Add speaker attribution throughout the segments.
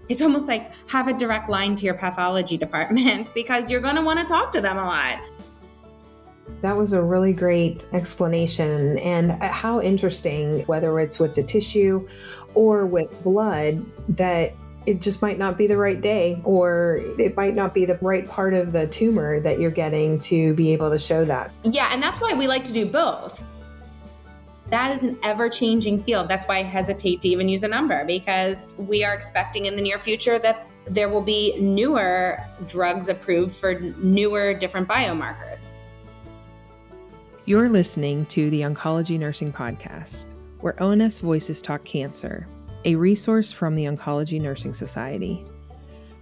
Speaker 1: It's almost like have a direct line to your pathology department because you're going to want to talk to them a lot.
Speaker 2: That was a really great explanation, and how interesting, whether it's with the tissue or with blood, that it just might not be the right day, or it might not be the right part of the tumor that you're getting to be able to show that.
Speaker 1: Yeah, and that's why we like to do both. That is an ever-changing field. That's why I hesitate to even use a number, because we are expecting in the near future that there will be newer drugs approved for newer, different biomarkers.
Speaker 3: You're listening to the Oncology Nursing Podcast, where ONS Voices Talk Cancer, a resource from the Oncology Nursing Society.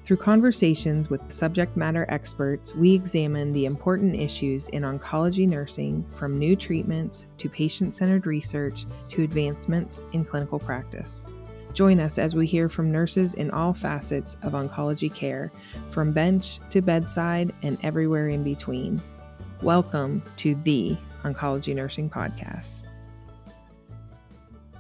Speaker 3: Through conversations with subject matter experts, we examine the important issues in oncology nursing, from new treatments to patient-centered research to advancements in clinical practice. Join us as we hear from nurses in all facets of oncology care, from bench to bedside and everywhere in between. Welcome to the Oncology Nursing Podcast.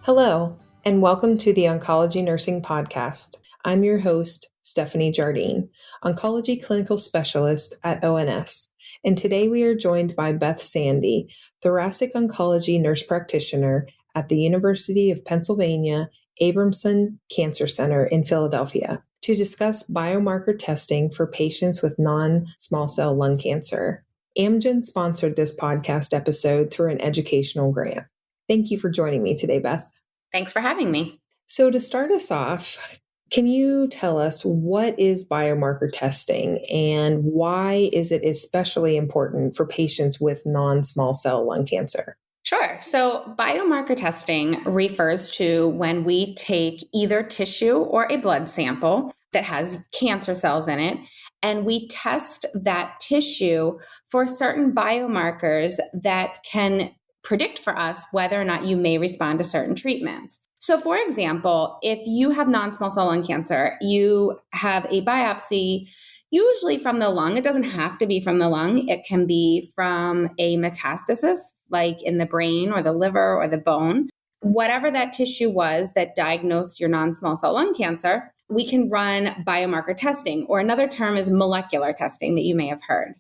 Speaker 2: Hello, and welcome to the Oncology Nursing Podcast. I'm your host, Stephanie Jardine, Oncology Clinical Specialist at ONS, and today we are joined by Beth Sandy, Thoracic Oncology Nurse Practitioner at the University of Pennsylvania Abramson Cancer Center in Philadelphia, to discuss biomarker testing for patients with non-small cell lung cancer. Amgen sponsored this podcast episode through an educational grant. Thank you for joining me today, Beth.
Speaker 1: Thanks for having me.
Speaker 2: So to start us off, can you tell us what is biomarker testing and why is it especially important for patients with non-small cell lung cancer?
Speaker 1: Sure. So biomarker testing refers to when we take either tissue or a blood sample that has cancer cells in it, and we test that tissue for certain biomarkers that can predict for us whether or not you may respond to certain treatments. So for example, if you have non-small cell lung cancer, you have a biopsy, usually from the lung. It doesn't have to be from the lung. It can be from a metastasis, like in the brain or the liver or the bone. Whatever that tissue was that diagnosed your non-small cell lung cancer, we can run biomarker testing, or another term is molecular testing that you may have heard.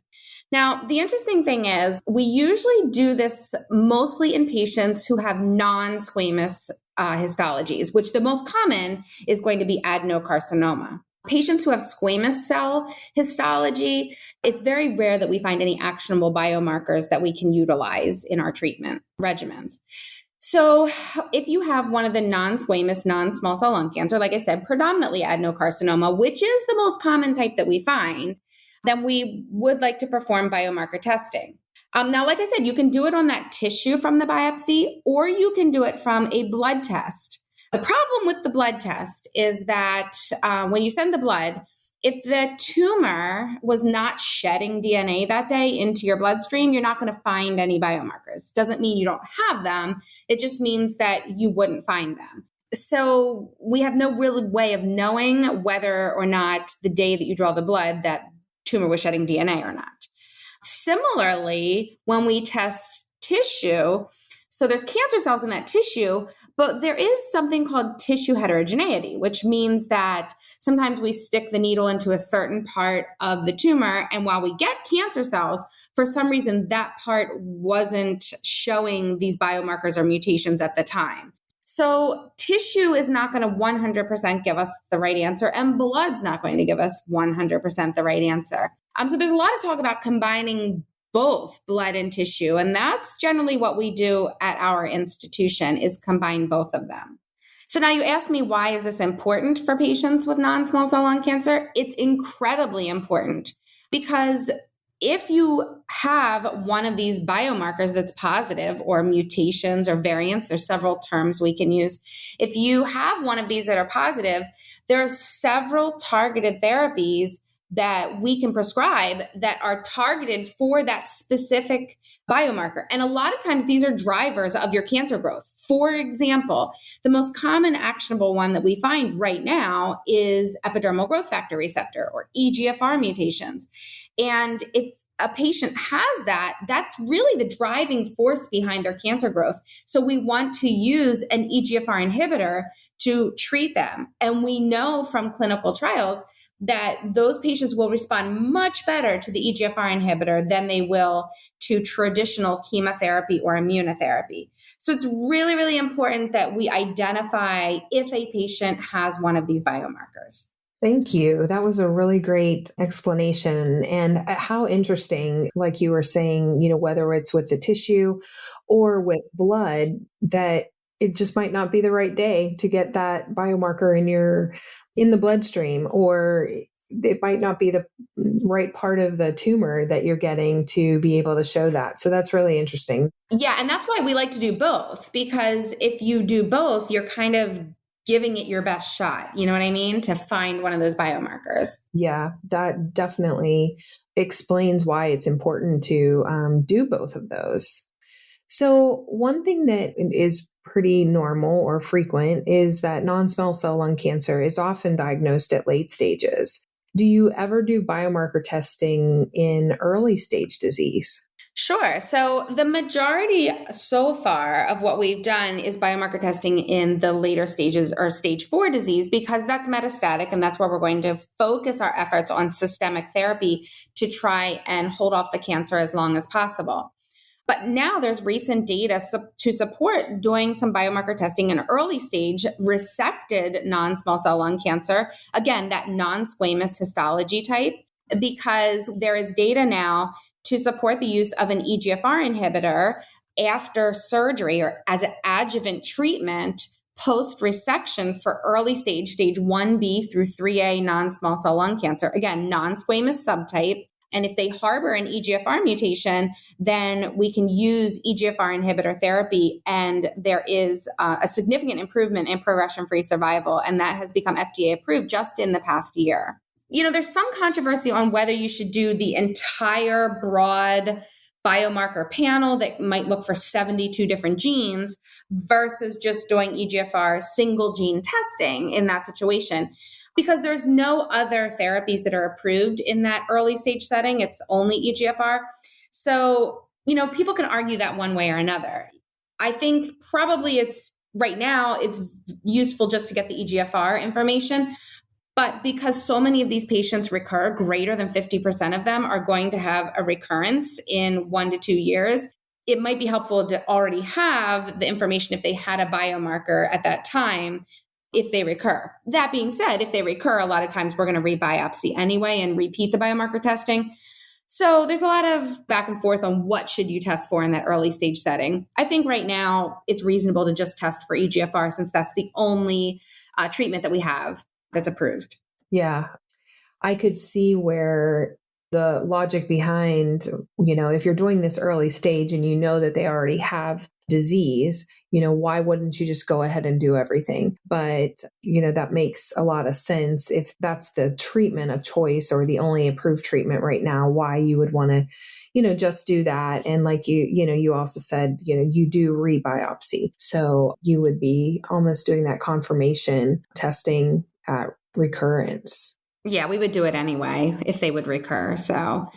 Speaker 1: Now, the interesting thing is we usually do this mostly in patients who have non-squamous histologies, which the most common is going to be adenocarcinoma. Patients who have squamous cell histology, it's very rare that we find any actionable biomarkers that we can utilize in our treatment regimens. So if you have one of the non-squamous, non-small cell lung cancer, like I said, predominantly adenocarcinoma, which is the most common type that we find, then we would like to perform biomarker testing. Now, like I said, you can do it on that tissue from the biopsy, or you can do it from a blood test. The problem with the blood test is that when you send the blood, if the tumor was not shedding DNA that day into your bloodstream, you're not going to find any biomarkers. Doesn't mean you don't have them. It just means that you wouldn't find them. So we have no real way of knowing whether or not the day that you draw the blood, that tumor was shedding DNA or not. Similarly, when we test tissue, so there's cancer cells in that tissue, but there is something called tissue heterogeneity, which means that sometimes we stick the needle into a certain part of the tumor, and while we get cancer cells, for some reason that part wasn't showing these biomarkers or mutations at the time. So tissue is not going to 100% give us the right answer, and blood's not going to give us 100% the right answer. So there's a lot of talk about combining both blood and tissue, and that's generally what we do at our institution, is combine both of them. So now you ask me, why is this important for patients with non-small cell lung cancer? It's incredibly important because if you have one of these biomarkers that's positive, or mutations or variants, there's several terms we can use. If you have one of these that are positive, there are several targeted therapies that we can prescribe that are targeted for that specific biomarker. And a lot of times these are drivers of your cancer growth. For example, the most common actionable one that we find right now is epidermal growth factor receptor, or EGFR mutations. And if a patient has that, that's really the driving force behind their cancer growth. So we want to use an EGFR inhibitor to treat them. And we know from clinical trials that those patients will respond much better to the EGFR inhibitor than they will to traditional chemotherapy or immunotherapy. So it's really, really important that we identify if a patient has one of these biomarkers.
Speaker 2: Thank you. That was a really great explanation. And how interesting, like you were saying, whether it's with the tissue or with blood, that it just might not be the right day to get that biomarker in the bloodstream, or it might not be the right part of the tumor that you're getting to be able to show that. So that's really interesting.
Speaker 1: Yeah. And that's why we like to do both, because if you do both, you're kind of giving it your best shot, you know what I mean, to find one of those biomarkers.
Speaker 2: Yeah, that definitely explains why it's important to do both of those. So one thing that is pretty normal or frequent is that non-small cell lung cancer is often diagnosed at late stages. Do you ever do biomarker testing in early stage disease?
Speaker 1: Sure. So the majority so far of what we've done is biomarker testing in the later stages or stage 4 disease, because that's metastatic and that's where we're going to focus our efforts on systemic therapy to try and hold off the cancer as long as possible. But now there's recent data to support doing some biomarker testing in early stage resected non-small cell lung cancer, again, that non-squamous histology type, because there is data now to support the use of an EGFR inhibitor after surgery or as an adjuvant treatment post-resection for early stage 1B through 3A non-small cell lung cancer. Again, non-squamous subtype. And if they harbor an EGFR mutation, then we can use EGFR inhibitor therapy. And there is a significant improvement in progression-free survival. And that has become FDA approved just in the past year. There's some controversy on whether you should do the entire broad biomarker panel that might look for 72 different genes versus just doing EGFR single gene testing in that situation, because there's no other therapies that are approved in that early stage setting. It's only EGFR. So, people can argue that one way or another. I think probably right now it's useful just to get the EGFR information. But because so many of these patients recur, greater than 50% of them are going to have a recurrence in 1 to 2 years, it might be helpful to already have the information if they had a biomarker at that time, if they recur. That being said, if they recur, a lot of times we're going to rebiopsy anyway and repeat the biomarker testing. So there's a lot of back and forth on what should you test for in that early stage setting. I think right now it's reasonable to just test for EGFR, since that's the only treatment that we have that's approved.
Speaker 2: Yeah, I could see where the logic behind, if you're doing this early stage and that they already have disease, why wouldn't you just go ahead and do everything? But, that makes a lot of sense. If that's the treatment of choice or the only approved treatment right now, why you would want to, just do that. And like you also said, you do rebiopsy. So you would be almost doing that confirmation testing at recurrence.
Speaker 1: Yeah, we would do it anyway if they would recur. So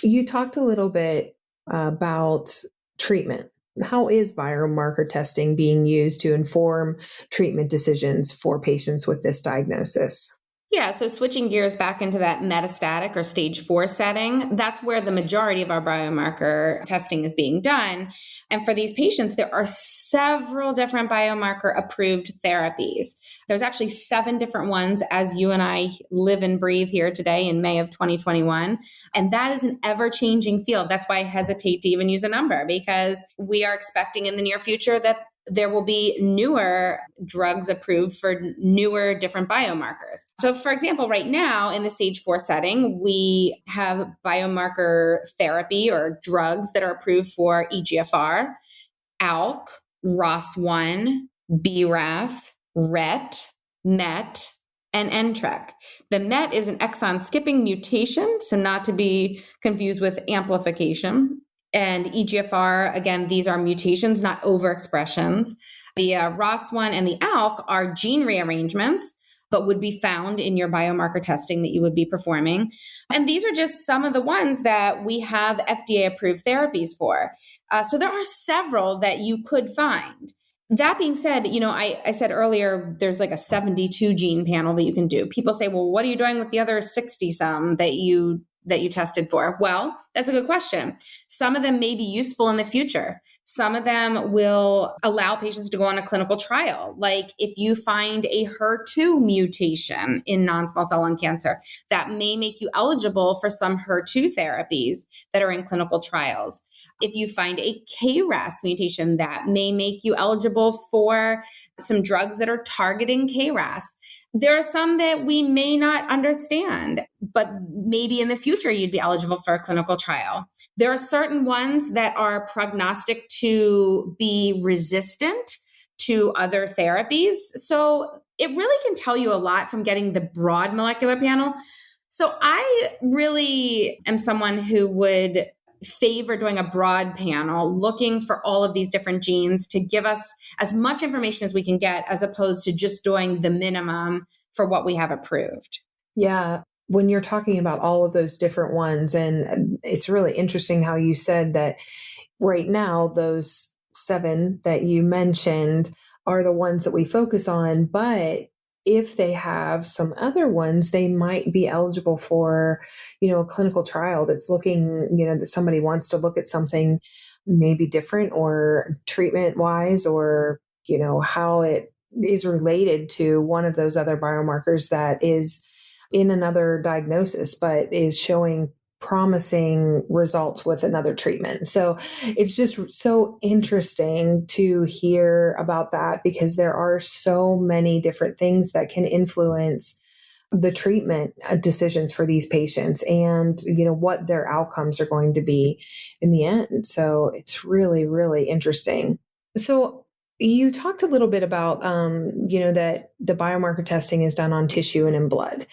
Speaker 2: you talked a little bit about treatment. How is biomarker testing being used to inform treatment decisions for patients with this diagnosis?
Speaker 1: Yeah, so switching gears back into that metastatic or stage 4 setting, that's where the majority of our biomarker testing is being done. And for these patients, there are several different biomarker approved therapies. There's actually 7 different ones as you and I live and breathe here today in May of 2021. And that is an ever-changing field. That's why I hesitate to even use a number, because we are expecting in the near future that there will be newer drugs approved for newer different biomarkers. So for example, right now in the stage 4 setting, we have biomarker therapy or drugs that are approved for EGFR, ALK, ROS1, BRAF, RET, MET, and NTRK. The MET is an exon skipping mutation, so not to be confused with amplification. And EGFR, again, these are mutations, not overexpressions. The ROS1 and the ALK are gene rearrangements, but would be found in your biomarker testing that you would be performing. And these are just some of the ones that we have FDA-approved therapies for. So there are several that you could find. That being said, I said earlier, there's like a 72 gene panel that you can do. People say, well, what are you doing with the other 60 some that you tested for? Well, that's a good question. Some of them may be useful in the future. Some of them will allow patients to go on a clinical trial. Like if you find a HER2 mutation in non-small cell lung cancer, that may make you eligible for some HER2 therapies that are in clinical trials. If you find a KRAS mutation, that may make you eligible for some drugs that are targeting KRAS. There are some that we may not understand, but maybe in the future you'd be eligible for a clinical trial. There are certain ones that are prognostic to be resistant to other therapies. So it really can tell you a lot from getting the broad molecular panel. So I really am someone who would favor doing a broad panel, looking for all of these different genes to give us as much information as we can get, as opposed to just doing the minimum for what we have approved.
Speaker 2: Yeah. When you're talking about all of those different ones, and it's really interesting how you said that right now, those 7 that you mentioned are the ones that we focus on, but if they have some other ones, they might be eligible for, a clinical trial that's looking, that somebody wants to look at something maybe different or treatment wise, or, how it is related to one of those other biomarkers that is in another diagnosis, but is showing promising results with another treatment. So it's just so interesting to hear about that, because there are so many different things that can influence the treatment decisions for these patients and, what their outcomes are going to be in the end. So it's really, really interesting. So you talked a little bit about, that the biomarker testing is done on tissue and in blood.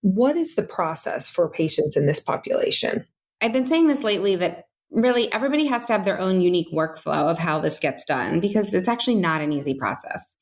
Speaker 2: What is the process for patients in this population?
Speaker 1: I've been saying this lately, that really everybody has to have their own unique workflow of how this gets done, because it's actually not an easy process.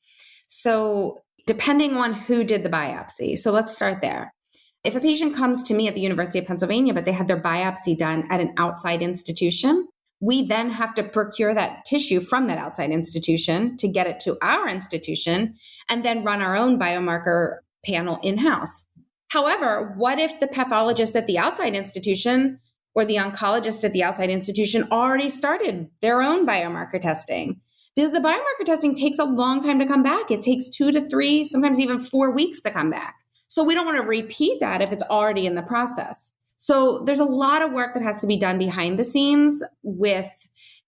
Speaker 1: So depending on who did the biopsy. So let's start there. If a patient comes to me at the University of Pennsylvania, but they had their biopsy done at an outside institution, we then have to procure that tissue from that outside institution to get it to our institution and then run our own biomarker panel in-house. However, what if the pathologist at the outside institution or the oncologist at the outside institution already started their own biomarker testing? Because the biomarker testing takes a long time to come back. It takes 2 to 3, sometimes even 4 weeks to come back. So we don't want to repeat that if it's already in the process. So there's a lot of work that has to be done behind the scenes with,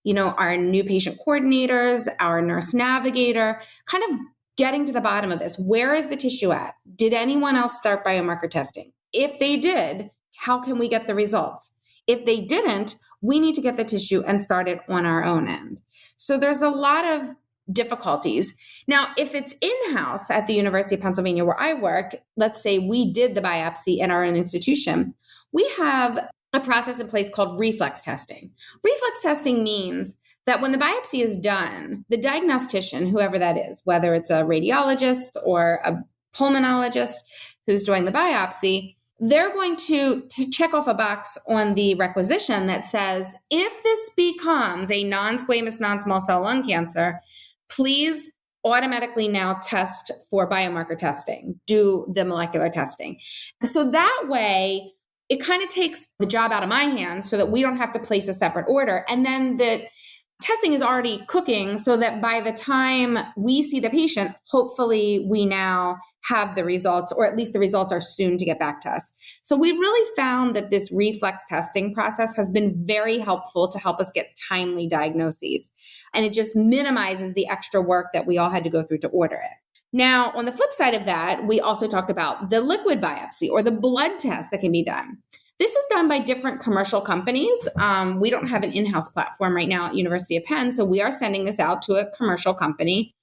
Speaker 1: our new patient coordinators, our nurse navigator, kind of getting to the bottom of this. Where is the tissue at? Did anyone else start biomarker testing? If they did, how can we get the results? If they didn't, we need to get the tissue and start it on our own end. So there's a lot of difficulties. Now, if it's in-house at the University of Pennsylvania where I work, let's say we did the biopsy in our own institution, we have a process in place called reflex testing. Reflex testing means that when the biopsy is done, the diagnostician, whoever that is, whether it's a radiologist or a pulmonologist who's doing the biopsy, they're going to check off a box on the requisition that says, if this becomes a non-squamous non-small cell lung cancer, please automatically now test for biomarker testing, do the molecular testing. So that way, it kind of takes the job out of my hands so that we don't have to place a separate order. And then the testing is already cooking so that by the time we see the patient, hopefully we now have the results, or at least the results are soon to get back to us. So we've really found that this reflex testing process has been very helpful to help us get timely diagnoses. And it just minimizes the extra work that we all had to go through to order it. Now, on the flip side of that, we also talked about the liquid biopsy or the blood test that can be done. This is done by different commercial companies. We don't have an in-house platform right now at University of Penn, so we are sending this out to a commercial company.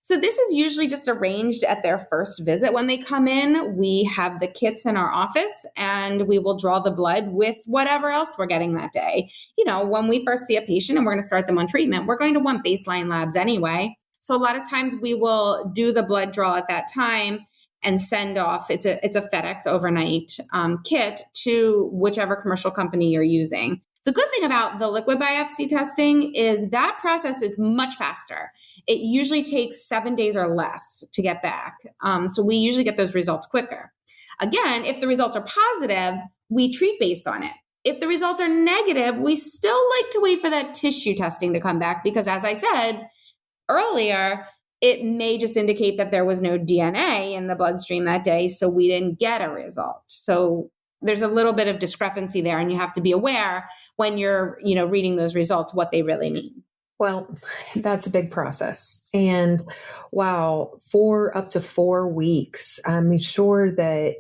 Speaker 1: So this is usually just arranged at their first visit when they come in. We have the kits in our office and we will draw the blood with whatever else we're getting that day. When we first see a patient and we're going to start them on treatment, we're going to want baseline labs anyway. So a lot of times we will do the blood draw at that time and send off, it's a FedEx overnight kit to whichever commercial company you're using. The good thing about the liquid biopsy testing is that process is much faster. It usually takes 7 days or less to get back. So we usually get those results quicker. Again, if the results are positive, we treat based on it. If the results are negative, we still like to wait for that tissue testing to come back because, as I said earlier, it may just indicate that there was no DNA in the bloodstream that day, so we didn't get a result. So there's a little bit of discrepancy there, and you have to be aware when you're, reading those results, what they really mean.
Speaker 2: Well, that's a big process. And wow, for up to 4 weeks, I'm sure that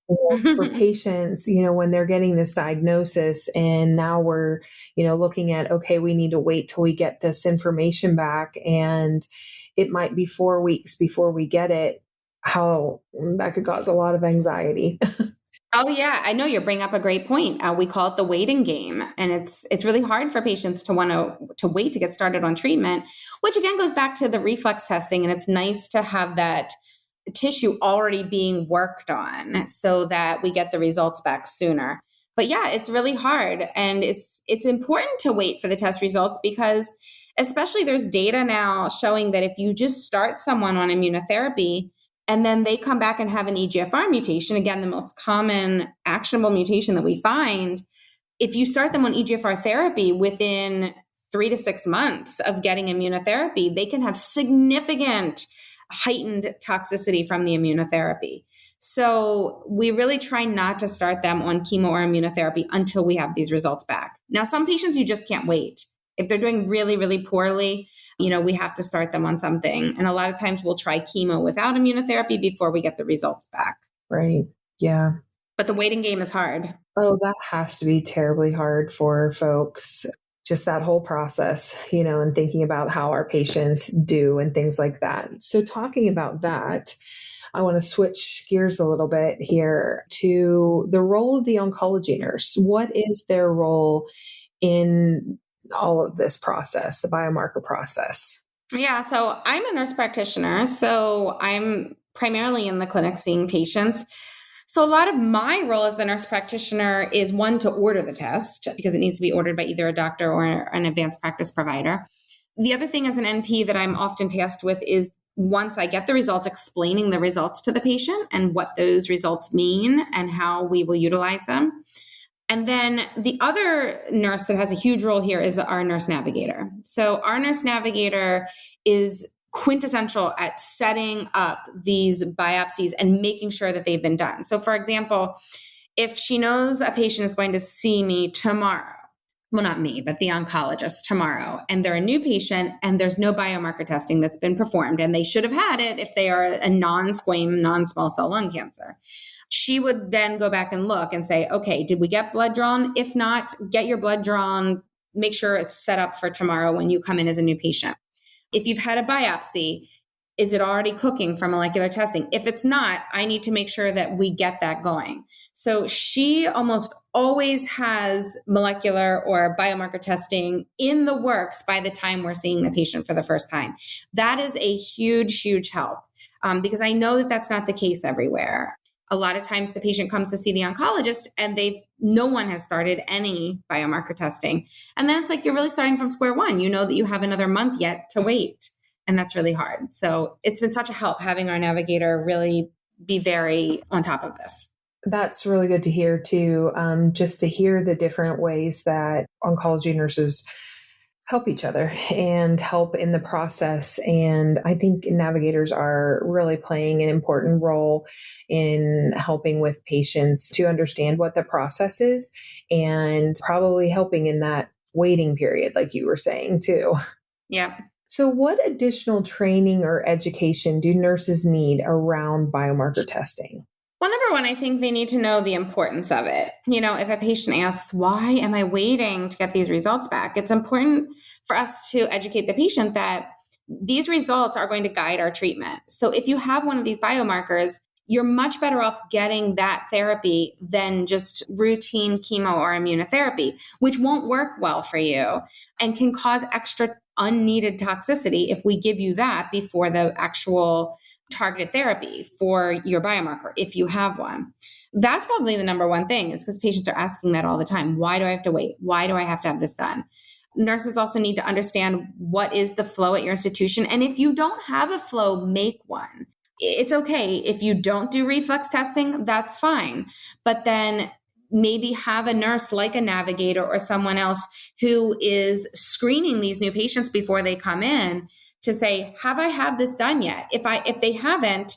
Speaker 2: for patients, when they're getting this diagnosis and now we're, looking at, okay, we need to wait till we get this information back and it might be 4 weeks before we get it, how that could cause a lot of anxiety.
Speaker 1: Oh yeah, I know you're bringing up a great point. We call it the waiting game, and it's really hard for patients to want to wait to get started on treatment, which again goes back to the reflex testing. And it's nice to have that tissue already being worked on so that we get the results back sooner. But yeah, it's really hard, and it's important to wait for the test results because, especially, there's data now showing that if you just start someone on immunotherapy, and then they come back and have an EGFR mutation, again, the most common actionable mutation that we find, if you start them on EGFR therapy within 3 to 6 months of getting immunotherapy, they can have significant heightened toxicity from the immunotherapy. So we really try not to start them on chemo or immunotherapy until we have these results back. Now, some patients, you just can't wait. If they're doing really, really poorly, we have to start them on something. And a lot of times we'll try chemo without immunotherapy before we get the results back.
Speaker 2: Right. Yeah.
Speaker 1: But the waiting game is hard.
Speaker 2: Oh, that has to be terribly hard for folks. Just that whole process, and thinking about how our patients do and things like that. So talking about that, I want to switch gears a little bit here to the role of the oncology nurse. What is their role in all of this process, the biomarker process?
Speaker 1: Yeah, so I'm a nurse practitioner, so I'm primarily in the clinic seeing patients. So a lot of my role as the nurse practitioner is one, to order the test because it needs to be ordered by either a doctor or an advanced practice provider. The other thing as an NP that I'm often tasked with is, once I get the results, explaining the results to the patient and what those results mean and how we will utilize them. And then the other nurse that has a huge role here is our nurse navigator. So our nurse navigator is quintessential at setting up these biopsies and making sure that they've been done. So for example, if she knows a patient is going to see me tomorrow, well, not me, but the oncologist tomorrow, and they're a new patient and there's no biomarker testing that's been performed, and they should have had it if they are a non-squam, non-small cell lung cancer. She would then go back and look and say, okay, did we get blood drawn? If not, get your blood drawn, make sure it's set up for tomorrow when you come in as a new patient. If you've had a biopsy, is it already cooking for molecular testing? If it's not, I need to make sure that we get that going. So she almost always has molecular or biomarker testing in the works by the time we're seeing the patient for the first time. That is a huge, huge help because I know that that's not the case everywhere. A lot of times the patient comes to see the oncologist and no one has started any biomarker testing. And then it's like, you're really starting from square one. You know that you have another month yet to wait. And that's really hard. So it's been such a help having our navigator really be very on top of this.
Speaker 2: That's really good to hear too. Just to hear the different ways that oncology nurses help each other and help in the process. And I think navigators are really playing an important role in helping with patients to understand what the process is and probably helping in that waiting period, like you were saying too.
Speaker 1: Yeah.
Speaker 2: So what additional training or education do nurses need around biomarker testing?
Speaker 1: Well, number one, I think they need to know the importance of it. If a patient asks, why am I waiting to get these results back? It's important for us to educate the patient that these results are going to guide our treatment. So if you have one of these biomarkers, you're much better off getting that therapy than just routine chemo or immunotherapy, which won't work well for you and can cause extra unneeded toxicity if we give you that before the actual targeted therapy for your biomarker, if you have one. That's probably the number one thing, is because patients are asking that all the time. Why do I have to wait? Why do I have to have this done? Nurses also need to understand what is the flow at your institution. And if you don't have a flow, make one. It's okay. If you don't do reflex testing, that's fine. But then maybe have a nurse like a navigator or someone else who is screening these new patients before they come in to say, have I had this done yet? If they haven't,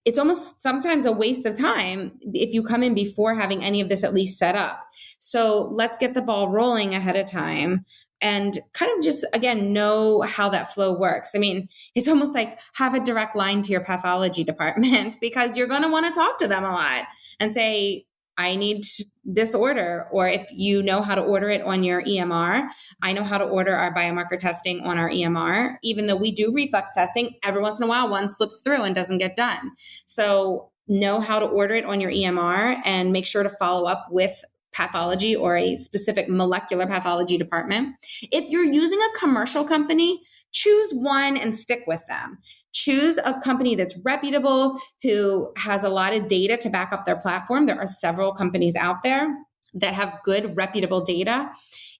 Speaker 1: it's almost sometimes a waste of time if you come in before having any of this at least set up. So let's get the ball rolling ahead of time and kind of just, again, know how that flow works. I mean, it's almost like have a direct line to your pathology department because you're going to want to talk to them a lot and say, I need this order. Or if you know how to order it on your EMR, I know how to order our biomarker testing on our EMR. Even though we do reflex testing, every once in a while, one slips through and doesn't get done. So know how to order it on your EMR and make sure to follow up with pathology or a specific molecular pathology department. If you're using a commercial company, choose one and stick with them. Choose a company that's reputable, who has a lot of data to back up their platform. There are several companies out there that have good, reputable data.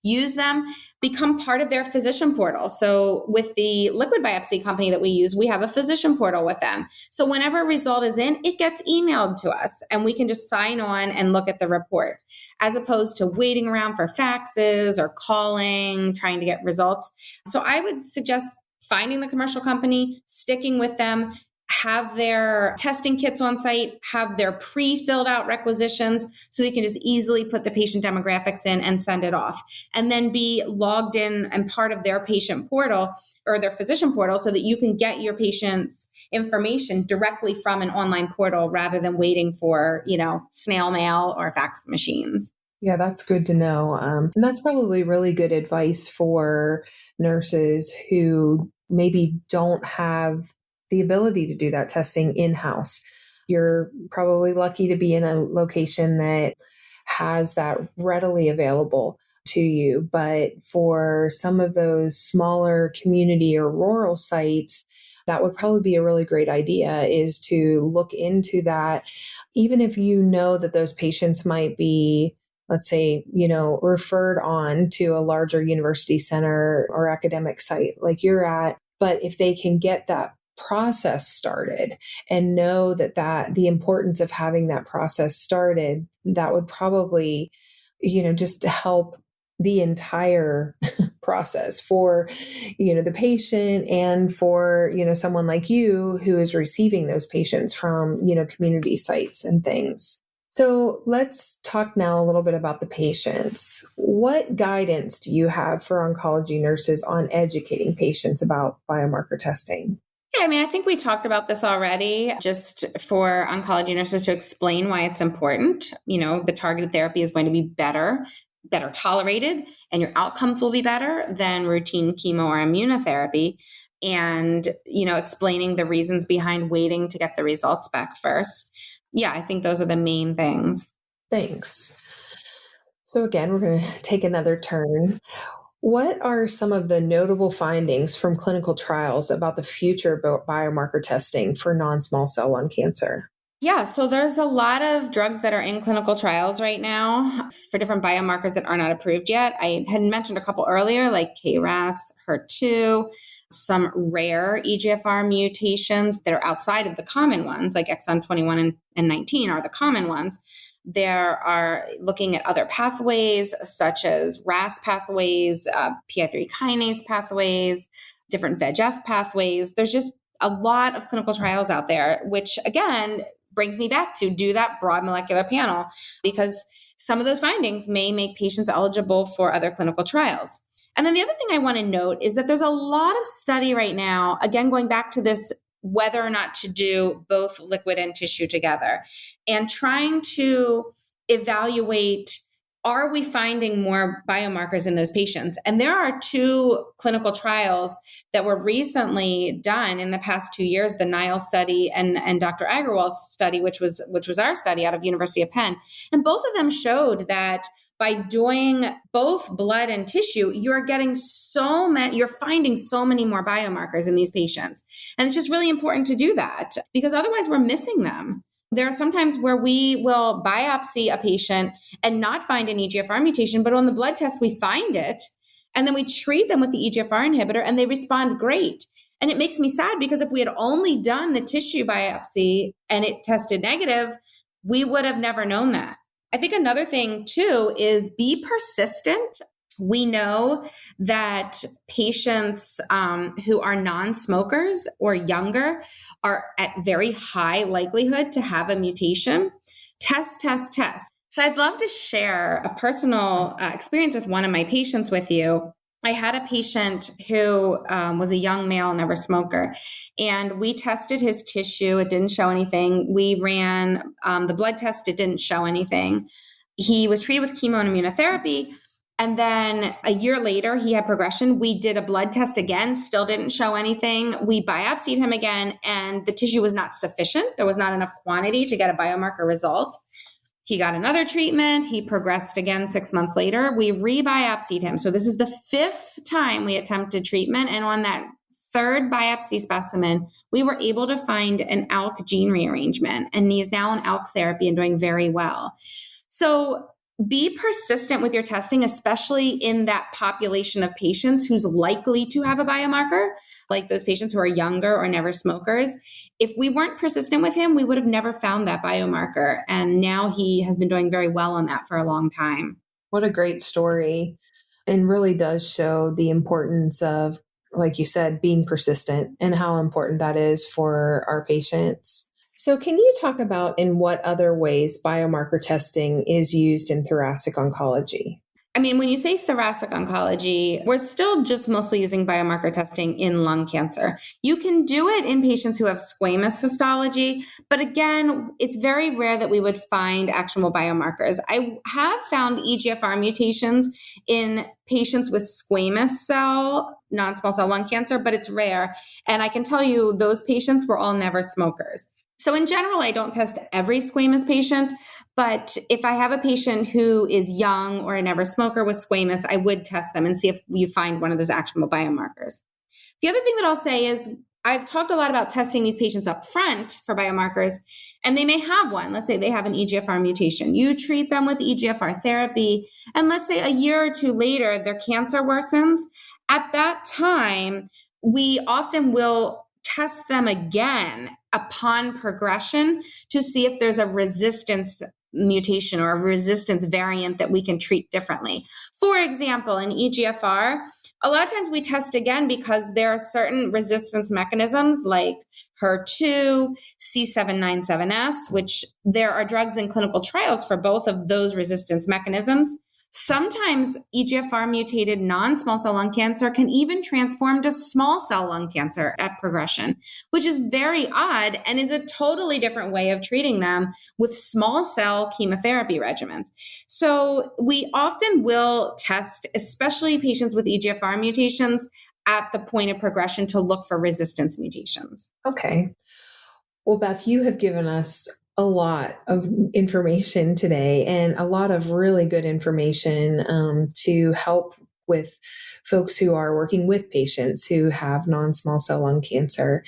Speaker 1: Use them, become part of their physician portal. So with the liquid biopsy company that we use, we have a physician portal with them. So whenever a result is in, it gets emailed to us and we can just sign on and look at the report, as opposed to waiting around for faxes or calling, trying to get results. So I would suggest finding the commercial company, sticking with them, have their testing kits on site, have their pre-filled out requisitions so you can just easily put the patient demographics in and send it off. And then be logged in and part of their patient portal or their physician portal so that you can get your patient's information directly from an online portal rather than waiting for, snail mail or fax machines.
Speaker 2: Yeah, that's good to know. And that's probably really good advice for nurses who maybe don't have the ability to do that testing in-house. You're probably lucky to be in a location that has that readily available to you. But for some of those smaller community or rural sites, that would probably be a really great idea, is to look into that. Even if you know that those patients might be, let's say, referred on to a larger university center or academic site like you're at, but if they can get that process started and know that the importance of having that process started, that would probably, just help the entire process for, the patient and for, someone like you who is receiving those patients from, community sites and things. So let's talk now a little bit about the patients. What guidance do you have for oncology nurses on educating patients about biomarker testing?
Speaker 1: Yeah, I think we talked about this already, just for oncology nurses to explain why it's important. The targeted therapy is going to be better tolerated, and your outcomes will be better than routine chemo or immunotherapy. And, explaining the reasons behind waiting to get the results back first. Yeah, I think those are the main things.
Speaker 2: Thanks. So again, we're going to take another turn. What are some of the notable findings from clinical trials about the future of biomarker testing for non-small cell lung cancer?
Speaker 1: Yeah, so there's a lot of drugs that are in clinical trials right now for different biomarkers that are not approved yet. I had mentioned a couple earlier, like KRAS, HER2, some rare EGFR mutations that are outside of the common ones, like exon 21 and 19 are the common ones. There are looking at other pathways, such as RAS pathways, PI3 kinase pathways, different VEGF pathways. There's just a lot of clinical trials out there, which again brings me back to do that broad molecular panel, because some of those findings may make patients eligible for other clinical trials. And then the other thing I want to note is that there's a lot of study right now, again, going back to this whether or not to do both liquid and tissue together, and trying to evaluate are we finding more biomarkers in those patients? And there are 2 clinical trials that were recently done in the past 2 years, the Nile study and Dr. Agarwal's study, which was our study out of University of Penn. And both of them showed that by doing both blood and tissue, you're finding so many more biomarkers in these patients. And it's just really important to do that because otherwise we're missing them. There are some times where we will biopsy a patient and not find an EGFR mutation, but on the blood test, we find it. And then we treat them with the EGFR inhibitor and they respond great. And it makes me sad because if we had only done the tissue biopsy and it tested negative, we would have never known that. I think another thing too is be persistent. We know that patients who are non-smokers or younger are at very high likelihood to have a mutation. Test. So I'd love to share a personal experience with one of my patients with you. I had a patient who was a young male, never smoker, and we tested his tissue. It didn't show anything. We ran the blood test. It didn't show anything. He was treated with chemo and immunotherapy. And then a year later, he had progression. We did a blood test again, still didn't show anything. We biopsied him again, and the tissue was not sufficient. There was not enough quantity to get a biomarker result. He got another treatment. He progressed again 6 months later. We re-biopsied him. So this is the 5th time we attempted treatment. And on that 3rd biopsy specimen, we were able to find an ALK gene rearrangement. And he's now on ALK therapy and doing very well. So be persistent with your testing, especially in that population of patients who's likely to have a biomarker, like those patients who are younger or never smokers. If we weren't persistent with him, we would have never found that biomarker. And now he has been doing very well on that for a long time.
Speaker 2: What a great story. And really does show the importance of, like you said, being persistent and how important that is for our patients. So can you talk about in what other ways biomarker testing is used in thoracic oncology?
Speaker 1: I mean, when you say thoracic oncology, we're still just mostly using biomarker testing in lung cancer. You can do it in patients who have squamous histology, but again, it's very rare that we would find actionable biomarkers. I have found EGFR mutations in patients with squamous cell, non-small cell lung cancer, but it's rare. And I can tell you those patients were all never smokers. So in general, I don't test every squamous patient, but if I have a patient who is young or a never smoker with squamous, I would test them and see if you find one of those actionable biomarkers. The other thing that I'll say is I've talked a lot about testing these patients up front for biomarkers, and they may have one. Let's say they have an EGFR mutation. You treat them with EGFR therapy, and let's say a year or 2 later, their cancer worsens. At that time, we often will test them again upon progression to see if there's a resistance mutation or a resistance variant that we can treat differently. For example, in EGFR, a lot of times we test again because there are certain resistance mechanisms like HER2, C797S, which there are drugs in clinical trials for both of those resistance mechanisms. Sometimes EGFR mutated non-small cell lung cancer can even transform to small cell lung cancer at progression, which is very odd and is a totally different way of treating them with small cell chemotherapy regimens. So we often will test, especially patients with EGFR mutations, at the point of progression to look for resistance mutations.
Speaker 2: Okay. Well, Beth, you have given us a lot of information today and a lot of really good information to help with folks who are working with patients who have non-small cell lung cancer.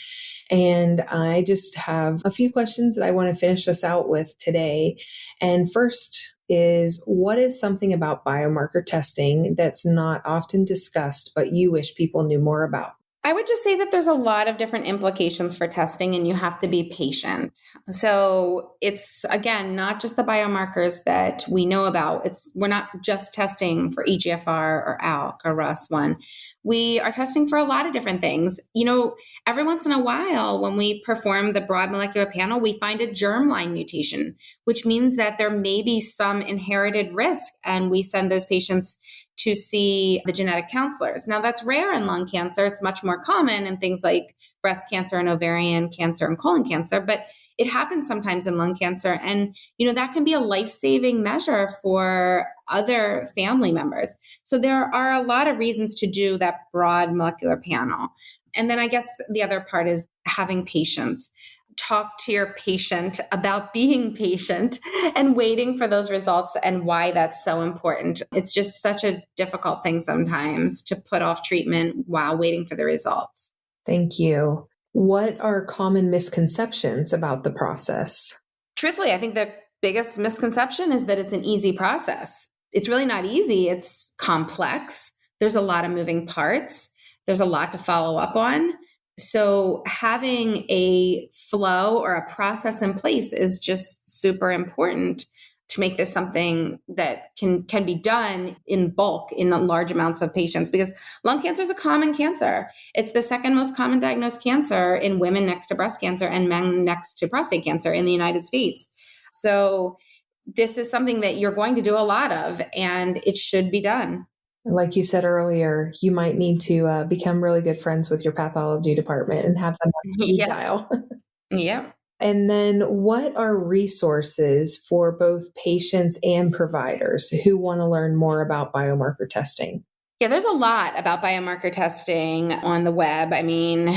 Speaker 2: And I just have a few questions that I want to finish us out with today. And first is, what is something about biomarker testing that's not often discussed, but you wish people knew more about?
Speaker 1: I would just say that there's a lot of different implications for testing and you have to be patient. So it's, again, not just the biomarkers that we know about. We're not just testing for EGFR or ALK or RUS1. We are testing for a lot of different things. You know, every once in a while when we perform the broad molecular panel, we find a germline mutation, which means that there may be some inherited risk, and we send those patients to see the genetic counselors. Now, that's rare in lung cancer. It's much more common in things like breast cancer and ovarian cancer and colon cancer. But it happens sometimes in lung cancer. And, that can be a life-saving measure for other family members. So there are a lot of reasons to do that broad molecular panel. And then I guess the other part is having patience. Talk to your patient about being patient and waiting for those results and why that's so important. It's just such a difficult thing sometimes to put off treatment while waiting for the results.
Speaker 2: Thank you. What are common misconceptions about the process?
Speaker 1: Truthfully, I think the biggest misconception is that it's an easy process. It's really not easy. It's complex. There's a lot of moving parts. There's a lot to follow up on. So having a flow or a process in place is just super important to make this something that can be done in bulk in large amounts of patients, because lung cancer is a common cancer. It's the second most common diagnosed cancer in women next to breast cancer and men next to prostate cancer in the United States. So this is something that you're going to do a lot of, and it should be done.
Speaker 2: Like you said earlier, you might need to become really good friends with your pathology department and have them on speed dial.
Speaker 1: Yeah.
Speaker 2: And then what are resources for both patients and providers who want to learn more about biomarker testing?
Speaker 1: Yeah, there's a lot about biomarker testing on the web. I mean,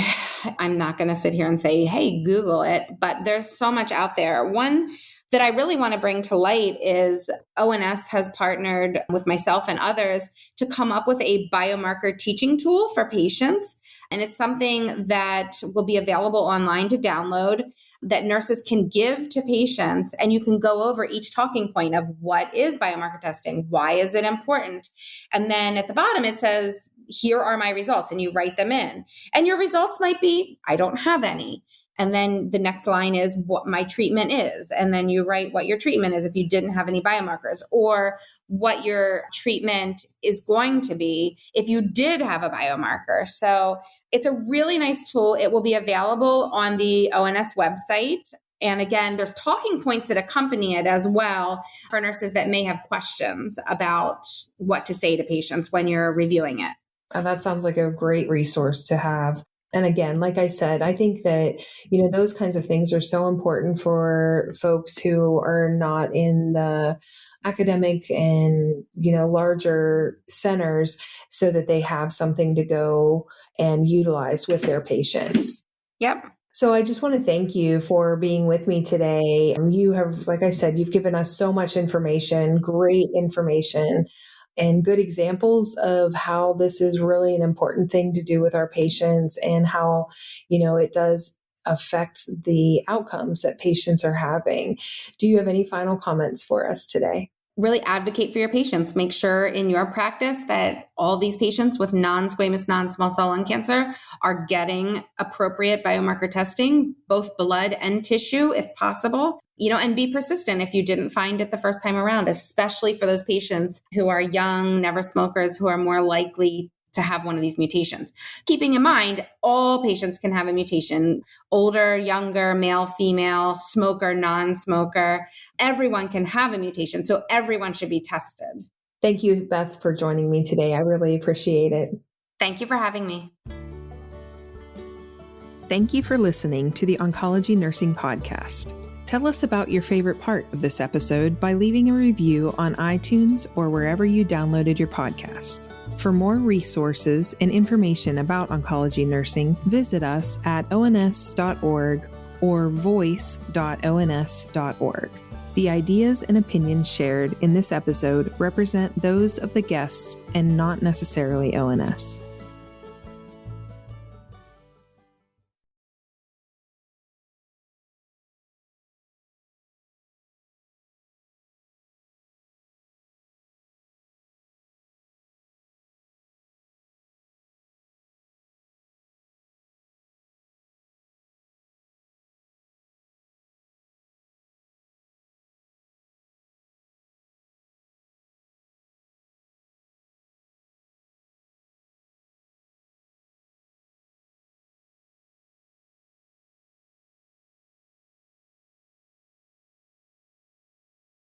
Speaker 1: I'm not going to sit here and say, hey, Google it, but there's so much out there. One that I really want to bring to light is ONS has partnered with myself and others to come up with a biomarker teaching tool for patients. And it's something that will be available online to download that nurses can give to patients. And you can go over each talking point of what is biomarker testing? Why is it important? And then at the bottom, it says, here are my results, and you write them in. And your results might be, I don't have any. And then the next line is what my treatment is. And then you write what your treatment is if you didn't have any biomarkers, or what your treatment is going to be if you did have a biomarker. So it's a really nice tool. It will be available on the ONS website. And again, there's talking points that accompany it as well for nurses that may have questions about what to say to patients when you're reviewing it.
Speaker 2: That sounds like a great resource to have. And again, like I said, I think that, those kinds of things are so important for folks who are not in the academic and, larger centers, so that they have something to go and utilize with their patients.
Speaker 1: Yep.
Speaker 2: So I just want to thank you for being with me today. You have, like I said, you've given us so much information, great information, and good examples of how this is really an important thing to do with our patients, and how, it does affect the outcomes that patients are having. Do you have any final comments for us today?
Speaker 1: Really advocate for your patients. Make sure in your practice that all these patients with non-squamous, non-small cell lung cancer are getting appropriate biomarker testing, both blood and tissue, if possible. And be persistent if you didn't find it the first time around, especially for those patients who are young, never smokers, who are more likely to have one of these mutations. Keeping in mind, all patients can have a mutation: older, younger, male, female, smoker, non-smoker. Everyone can have a mutation, so everyone should be tested.
Speaker 2: Thank you, Beth, for joining me today. I really appreciate it.
Speaker 1: Thank you for having me.
Speaker 3: Thank you for listening to the Oncology Nursing Podcast. Tell us about your favorite part of this episode by leaving a review on iTunes or wherever you downloaded your podcast. For more resources and information about oncology nursing, visit us at ons.org or voice.ons.org. The ideas and opinions shared in this episode represent those of the guests and not necessarily ONS.